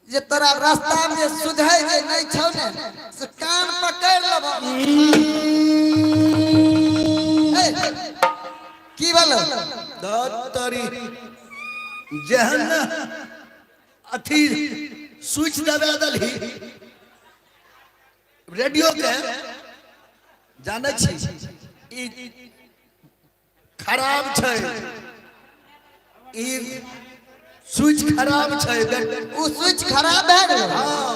जे तोरा रास्ता में जे सुधै जे नहीं छौ ने से कान पकड़ लब। की बोलो दत्तरी जहन अथी स्विच दबा दली रेडियो के जाने छी ई खराब छै ई स्विच खराब छै उ स्विच खराब है गेलो। हाँ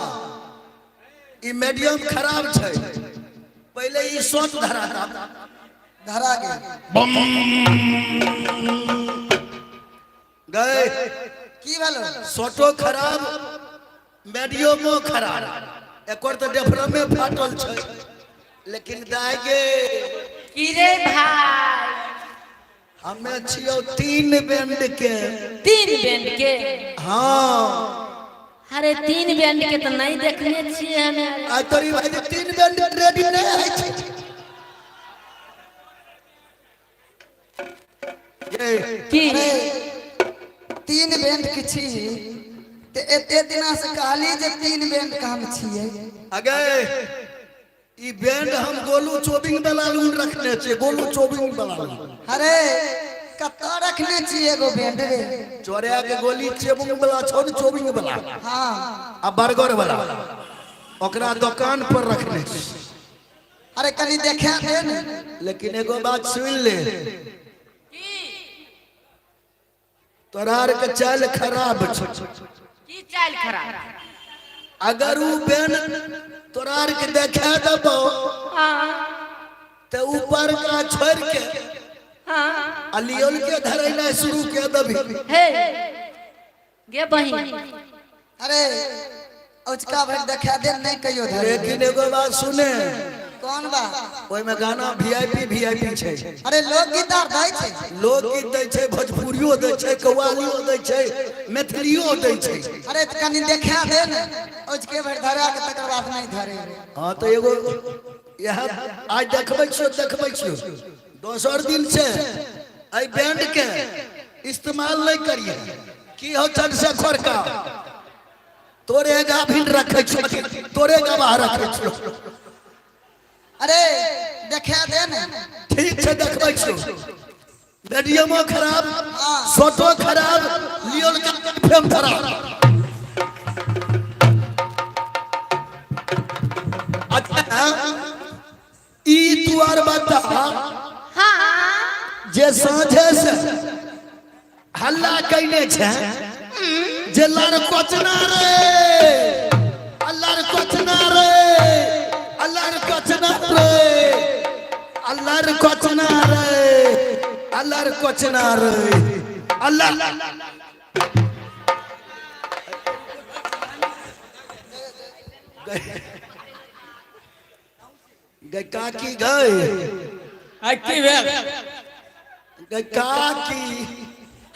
ई मीडियम खराब छै पहले ई शॉट धरा धरा के गए की बोलो शॉटो खराब मीडियमो खराब एकर तो डेफरमे फाटल छै लेकिन दागे की रे भाई हमें छियो 3 बैंड के 3 बैंड के। हाँ अरे 3 बैंड के तो नहीं देखने छिए हमें। आज तोरी भाई 3 बैंड रेडी नहीं है छै ये की अरे 3 बैंड के छी ते एते दिना से कहली जे 3 बैंड का हम छिए। अगे ई बैंड हम गोलू चोबिंग वाला लून रखने छे गोलू चोबिंग वाला लून अरे कत्ता रखने छी एगो बैंड रे। चोरिया के गोली चोबिंग वाला छो न चोबिंग वाला हाँ आ बर्गर वाला ओकरा दुकान पर रखने छे अरे कनी देखा दे ने। लेकिन एगो बात सुन ले तोरार के चाल खराब छे की चाल खराब। अगर उ बैंड तोरार के देखा दबो हां ते ऊपर का छोड़ के हां अलियल के धरैला शुरू के दबी हे गे बहिन अरे औचका भर देखा दे नहीं कहियो धरे। लेकिन एगो बात सुने कौन बा ओइ में गाना वीआईपी छै अरे लोकगीत आर दै छै लोकगीत दै छै भोजपुरियो दै छै कव्वालियो दै छै मैथिलियो दै छै। अरे त कनी देखा दे ने औचके भर धरा के तकर बाद नहीं धरे। हाँ तो एगो यह आज देखबै छियो दोसर दिन से आई बैंड के इस्तेमाल नहीं करिए की हो चल से खोरका तोरे गाभिन रखे छो तोरे गवाह रखे छो अरे देखा दे ने ठीक है देखबै छियो मीडियमो खराब हाँ। शॉटो खराब लियोल का फेम खराब अच्छा ई तू आर बता हां जे साँझे से हल्ला कैने छे जे लड़ कोचना रे अल्लाह कोचना रे अल्लाह कोचना रे अल्लाह कोचना रे अल्लाह कोचना रे अल्लाह गए काकी गए की भेल गए काकी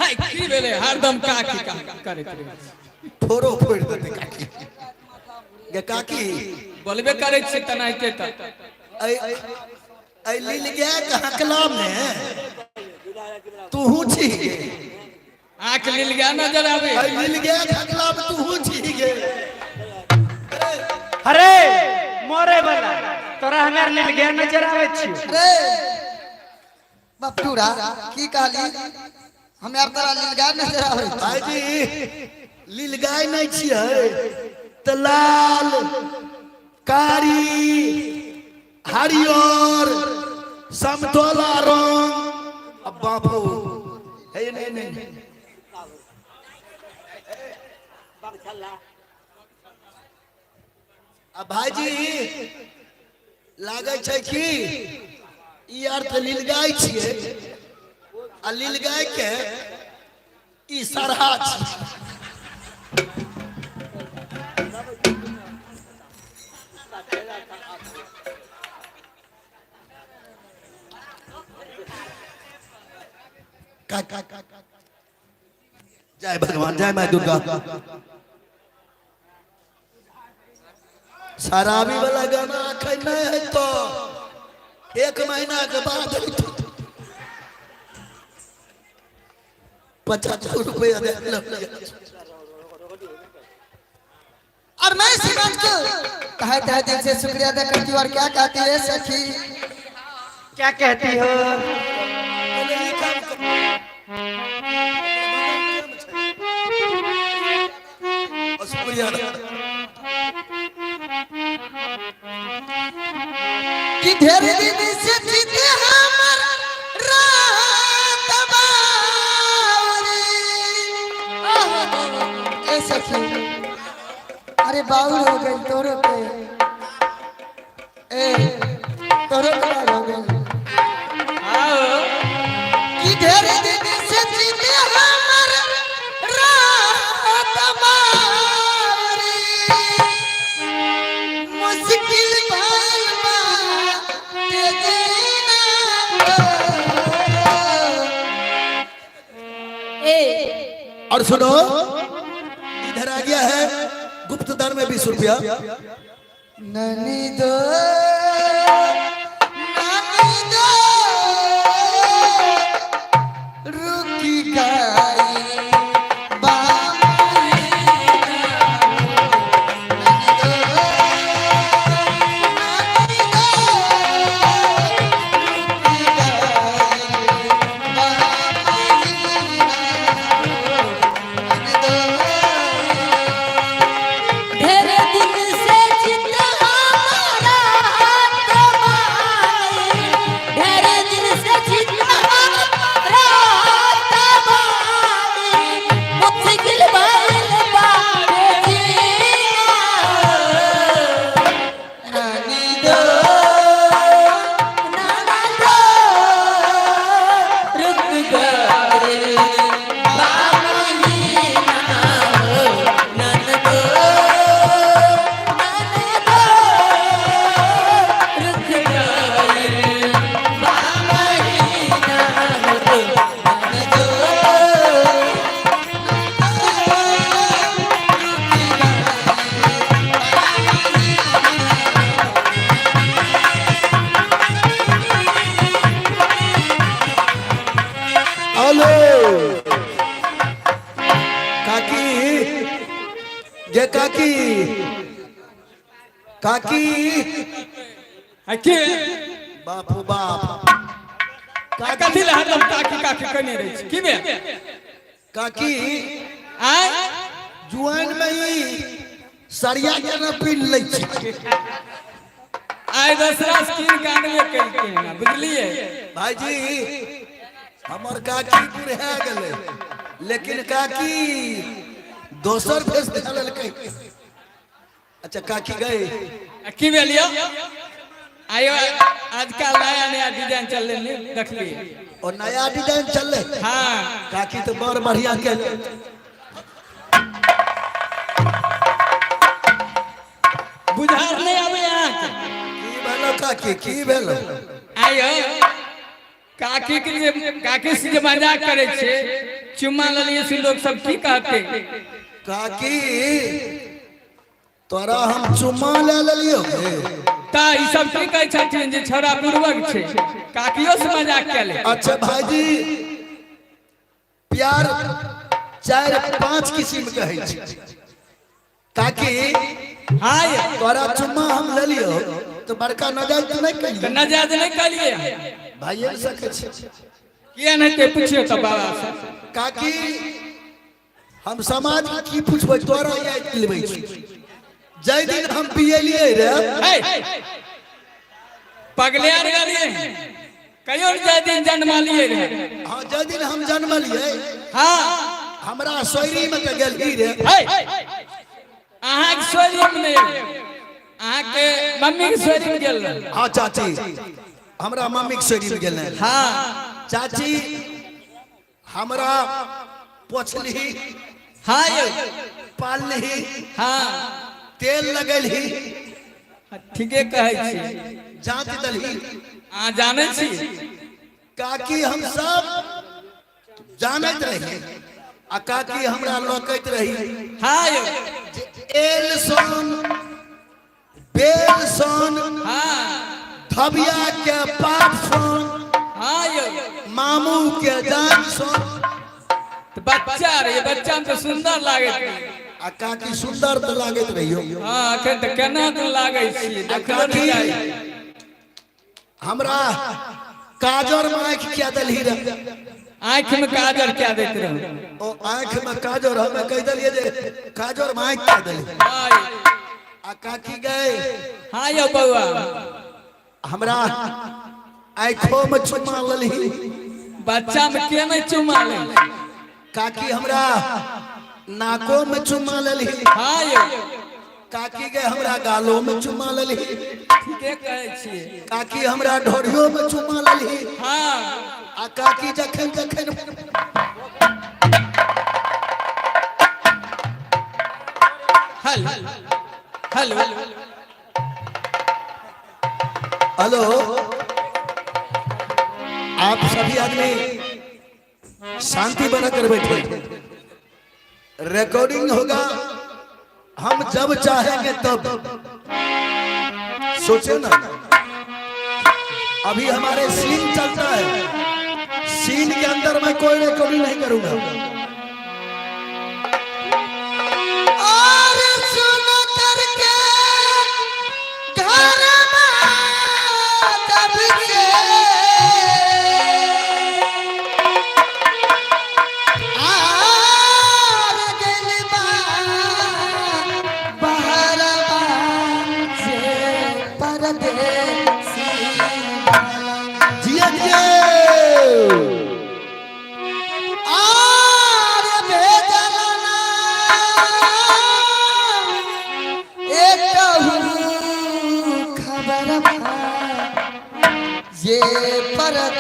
हाय की भेले हरदम काकी करैत रहे ठोरो फोड़ देते काकी गे काकी बोलबे करै छी तनाइते त ऐ लील गया हकला में तू छी आंख लील गया नजर आवे ऐ लील गया हकला में तू छी गे अरे मोरे वाला तोरा हमार लेल गया नजर आवे छी। अरे बपटूरा की कहली हम यार तोरा लीलगाय नजर आवे छी। भाई जी लील गाय नहीं छिए त लाल कारी हरियर समतोला रंग अब बापू है नहीं अब भाईजी लागे छै कि ई अर्थ लीलगाय छिए आ लीलगाय के ई सरहा छै जय भगवान जय मां दुर्गा शराबी वाला गाना अखन नहीं है तो 1 महीना के बाद 75 रुपया दे और मैं इसी मंच को तहे तहे दिल से शुक्रिया अदा करती हूँ। और क्या कहती है सखी? क्या कहती हो? कि ढेर दिन से जीते हमर रात बावरी। ए सखी, अरे बाउल हो गई तोरो के, ए तोरो के बाउल हो गई। कि ढेर दिन से जीते हमर रात बावरी। मुश्किल भइल बा ते जीना। और सुनो, इधर आ गया है गुप्त दान में 20 रुपया। ननी दो रुकी गई बाई। ढेरे दिन से जितना हमारा हाथ बाई, ढेरे दिन से जितना हमारा हाथ बाई, मुश्किल भइल बा जीना। ननी दो नाना दो रुक गए बाबूजी ना हो, नाना दो रुक गए बाबूजी ना हो, नाना दो। हेलो काकी, ये काकी, काकी, के बापू बाप, कथी ला हरदम काकी काकी कने रही छी? की बे काकी आय जुआन में ही सरिया के न पीन ले छी। आय दसरा स्किन कांड में करके ना बुझलिए। भाईजी हमर काकी बुढ़ा गेले, लेकिन काकी दोसर भेष डाललकै। अच्छा काकी गए, की भेलियो? आयो आजकल नया नया डिजाइन चल रहे देख लिए। और नया डिजाइन चल रहे। हाँ काकी तो बड़ बढ़िया के बुझार नहीं आवे यहाँ के। की भेलो काकी, की भेलो? आयो काकी के लिए काकी से जब मजाक करे छे, चुम्मा ले लिए से लोग सब की कहते? काकी तोरा हम चुम्मा ले लेलियो। ता ई सब की कहै छथिन जे छोरा पूर्वक छे, काकियो से मजाक केले। अच्छा भाईजी प्यार 4-5 किस्म के है छै। काकी हाँ ये तोरा चुम्मा हम ले लियो तो बड़का नजर तो नहीं तो करिए। नजायज नहीं करिए। भाई सके छै। किया नहीं ते पूछियो तो बाबा से। काकी हम समाज की पूछबै तोरा याद दिलबै छी। जय दिन हम पियलिए रे, हे पगले आर गलिए कहियो जय दिन जन्म लिए रे। हाँ जय दिन हम जन्म लिए हाँ हमरा सोयरी में के गेली रे। हे अहाँ के सोरी में नहीं, अहाँ के मम्मी के सोरी में गेल रहे। हाँ चाची हमरा मम्मी के सोयरी में गेल। हाँ चाची हमरा पोछली, हाँ ये पालली, हाँ तेल लगलही, ठीके कहै छी। जांच दलही। अहाँ जानै छी काकी हम सब जानत रही आ काकी हमरा लोकैत रही। हाँ ये एलसन बेलसन हाँ थबिया के पापसन हाँ ये मामू के जानसन। तो बच्चा रे, बच्चा में तो सुंदर लागे। आ काकी सुंदर तो लागत रहियो। हाँ अखन तो केना तो लागे छी देखलो काकी नहीं जाई। हमरा काजर में आँख क्या दलही रे? आँख में काजर क्या देते रहो? ओ आँख में काजर हमें कह दलिए जे काजर में आँख क्या दली। हाँ आ काकी गए हाँ यो बउआ हमरा आँखों में चुमा लली। बच्चा में के नहीं चुमा ले। काकी हमरा नाकों में चुमा लली। हाँ यो काकी गए हमरा गालों में चुमा लली। ठीके कहै छियै। काकी हमरा ढोरियों में चुमा लली। हाँ आ काकी जखन जखन हेलो हेलो हेलो आप सभी आदमी शांति बना कर बैठे। रिकॉर्डिंग होगा हम जब चाहेंगे तब। सोचे ना अभी हमारे सीन चलता है, सीन के अंदर मैं कोई रिकॉर्डिंग नहीं करूंगा। और सुन करके घर में तब से आर गइलबा बहरवा से परदेसी जिया जिया आर भेजलना एकहु खबरवा ये परद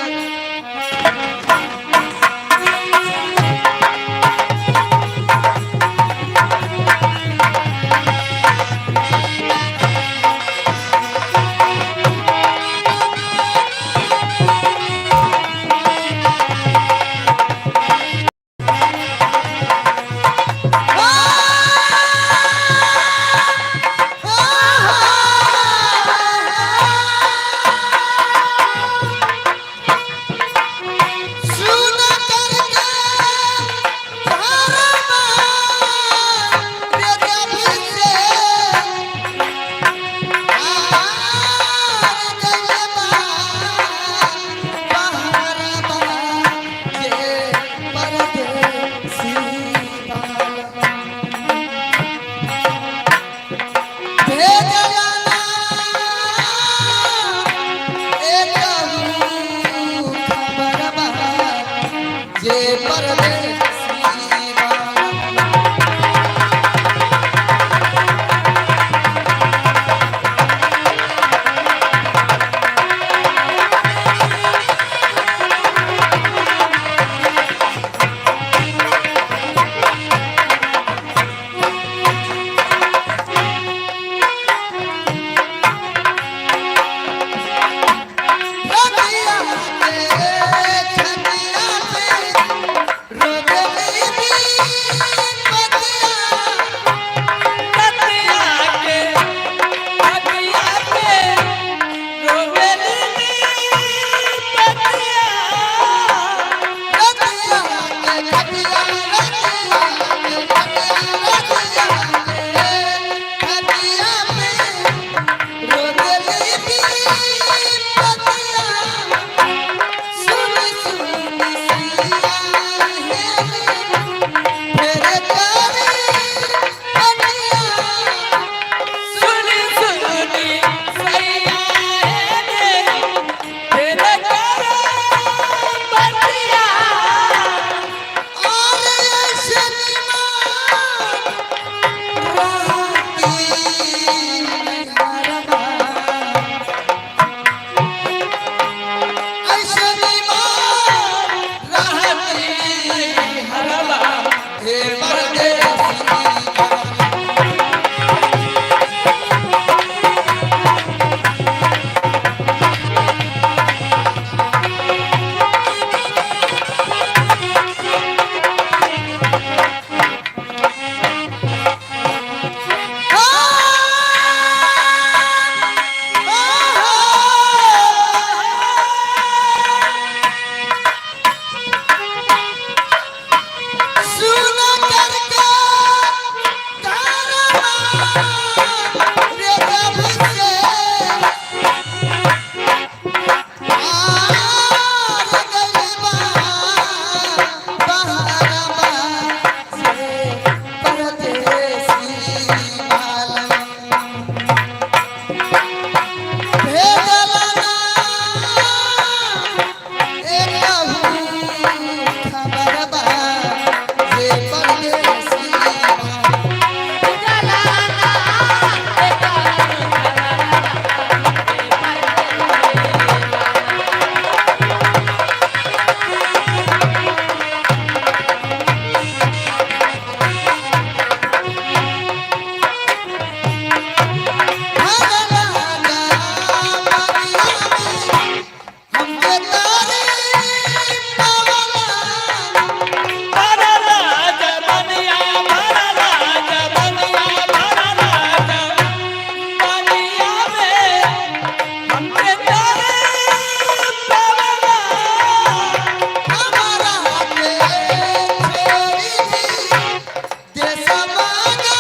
बागा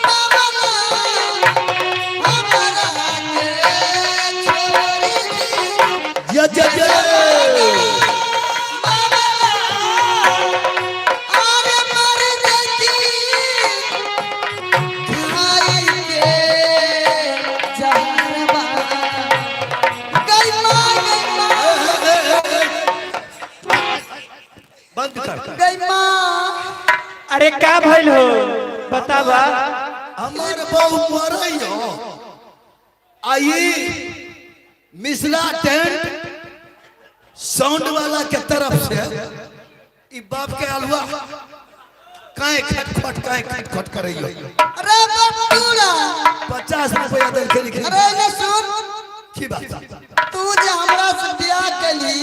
बाबला हमारा के छोड़ी दी अरे मर देती खाई के जहरबा गई बंद कर माँ अरे का भइल हो बतावा। हमारे बहु मरइयो आई मिश्रा टेंट साउंड वाला के तरफ से ई बाप के अलवा काहे खटखट करइयो। अरे बटूरा 50 रुपया दे के लिखे अरे ये सुन की बात तू जे हमरा से बियाह कली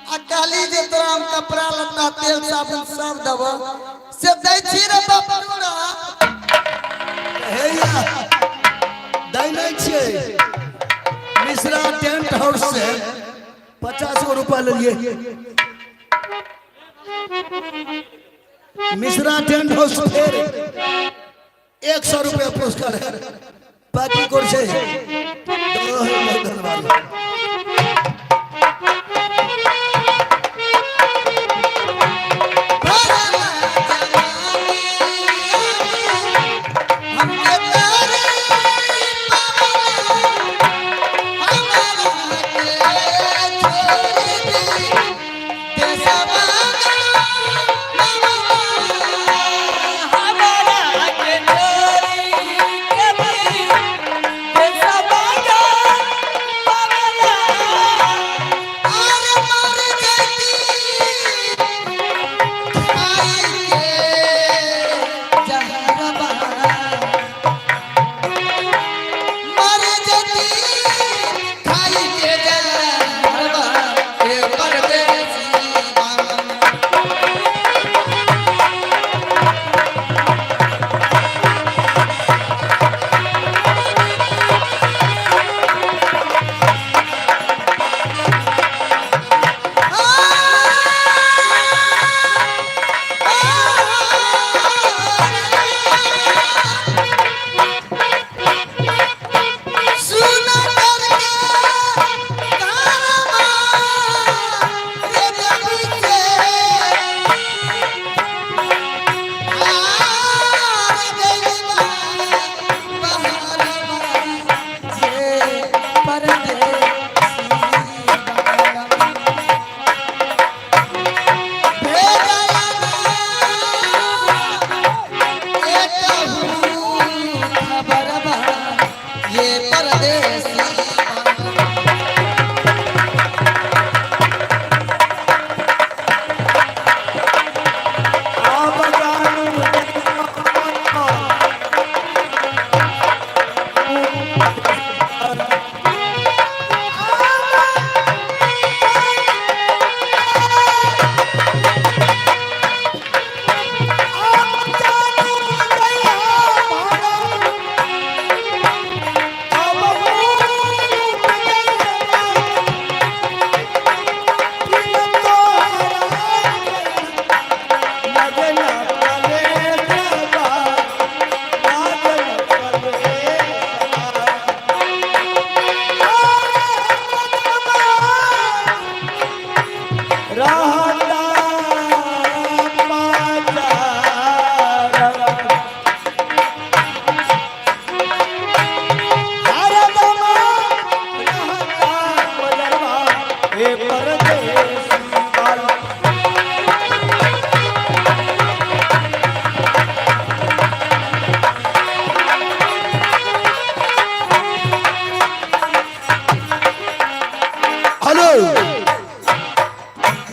आ कहली जे तोरा हम कपड़ा लत्ता तेल साबुन सब देबो से दै छी रे बटूरा हे या दाई नहीं छे मिश्रा टेंट हाउस से 50 रुपया ले लिए। मिश्रा टेंट हाउस फिर 100 रुपया पुरस्कार है पार्टी कोर से धन्यवाद।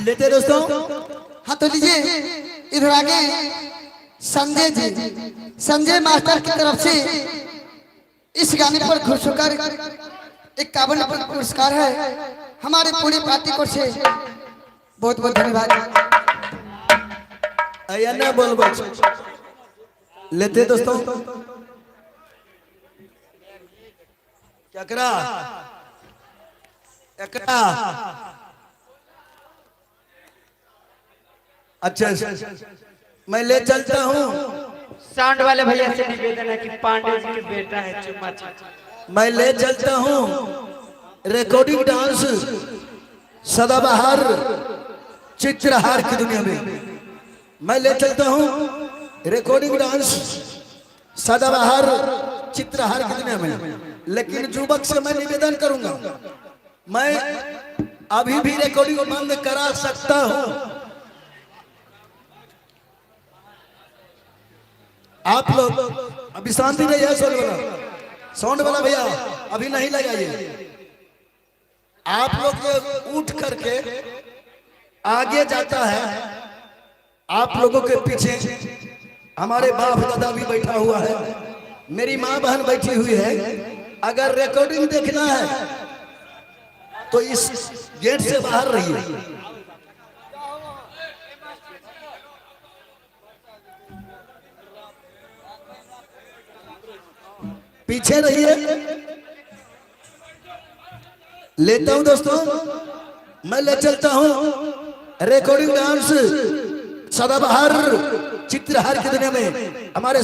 लेते दोस्तों। हाँ तो लीजिए इधर आगे संजय जी, संजय मास्टर की तरफ से इस गाने पर खुश होकर 51 पुरस्कार है हमारे पूरी पार्टी को से बहुत बहुत धन्यवाद। आया ना बोल लेते दोस्तों। क्या करा एकरा अच्छा मैं ले चलता हूँ। साउंड वाले भैया से निवेदन है कि पांडे जी के बेटा है चुम्मा चाचा। मैं ले चलता हूँ रिकॉर्डिंग डांस सदाबहार चित्रहार की दुनिया में। मैं ले चलता हूँ रिकॉर्डिंग डांस सदाबहार चित्रहार की दुनिया में। लेकिन युवक से मैं निवेदन करूंगा, मैं अभी भी रिकॉर्डिंग बंद करा सकता हूं। आप लोग अभी शांति नहीं है। साउंड वाला भैया अभी नहीं लगाइए। आप लोग जो उठ करके आगे जाता है, आप लोगों के पीछे हमारे बाप दादा भी बैठा हुआ है, मेरी माँ बहन बैठी हुई है। अगर रिकॉर्डिंग देखना है तो इस गेट से बाहर रहिए। पीछे रहिए। लेता हूं दोस्तों, मैं ले चलता हूं रिकॉर्डिंग डांस सदाबहार चित्रहार की दुनिया में। हमारे